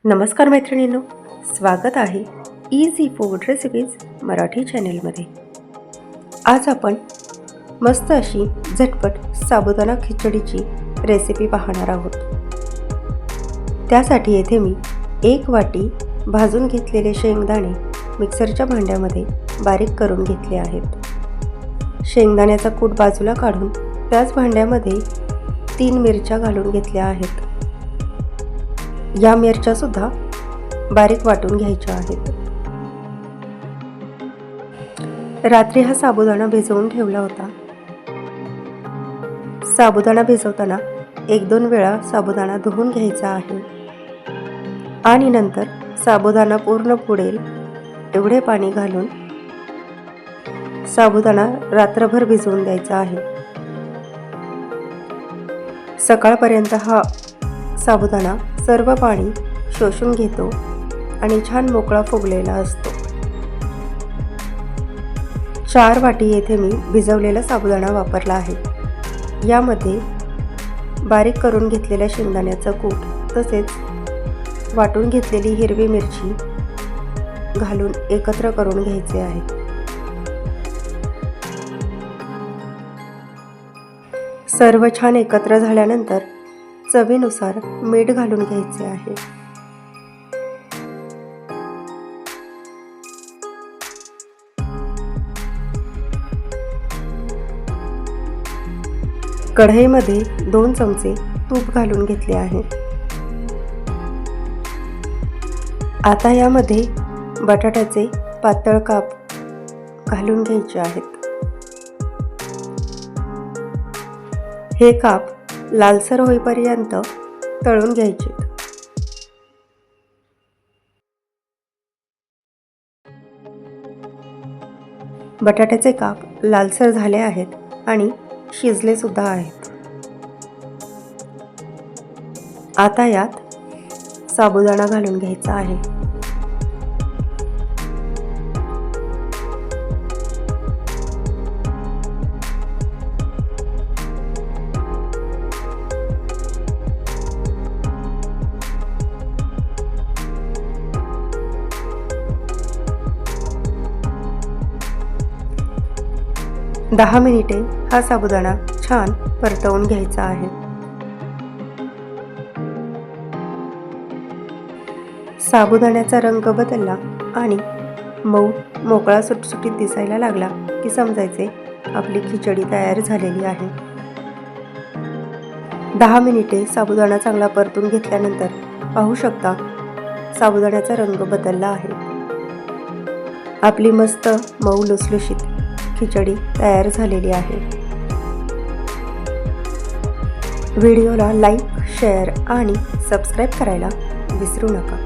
नमस्कार मैत्रिणींनो, स्वागत आहे इझी फूड रेसिपीज मराठी चॅनेलमध्ये। आज आपण मस्त अशी झटपट साबुदाणा खिचडीची रेसिपी पाहणार आहोत। त्यासाठी येथे मी 1 वाटी भाजून घेतलेले शेंगदाणे मिक्सरच्या भांड्यामध्ये बारीक करून घेतले आहेत। शेंगदाण्याचा कूट बाजूला काढून त्याच भांड्यामध्ये 3 मिरच्या घालून घेतल्या आहेत। या मिरच्या सुद्धा बारीक वाटून घ्यायच्या आहेत। रात्री हा साबुदाणा भिजवून ठेवला होता। साबुदाणा भिजवताना 1-2 वेळा साबुदाणा धुवून घ्यायचा आहे आणि नंतर साबुदाणा पूर्ण बुडेल एवढे पाणी घालून साबुदाणा रात्रभर भिजवून द्यायचा आहे। सकाळपर्यंत हा साबुदाणा सर्व पाणी शोषून घेतो आणि छान मोकळा फुगलेला असतो। 4 वाटी येथे मी भिजवलेला साबुदाणा वापरला आहे। यामध्ये बारीक करून घेतलेल्या शेंगदाण्याचं कूट तसेच वाटून घेतलेली हिरवी मिरची घालून एकत्र करून घ्यायचे आहे। सर्व छान एकत्र झाल्यानंतर चवीनुसार मीठ घालून घ्यायचे आहे। कढईमध्ये 2 चमचे तूप घालून घेतले आहे। आता यामध्ये बटाट्याचे पातळ काप घालून घ्यायचे आहेत। हे काप लालसर होईपर्यंत तळून घ्यायचे। बटाट्याचे काप लालसर झाले आहेत आणि शिजले सुद्धा आहेत। आता यात साबुदाणा घालून घ्यायचा आहे। दहा मिनिटे हा साबुदाणा छान परतवून घ्यायचा आहे। साबुदाण्याचा रंग बदलला आणि मऊ मोकळा सुटसुटीत दिसायला लागला की समजायचे आपली खिचडी तयार झालेली आहे। 10 मिनिटे साबुदाणा चांगला परतून घेतल्यानंतर पाहू शकता साबुदाण्याचा रंग बदलला आहे। आपली मस्त मऊ लुसलुशीत खिचडी तयार झालेली आहे। व्हिडिओला लाईक, शेअर आणि सबस्क्राईब करायला विसरू नका।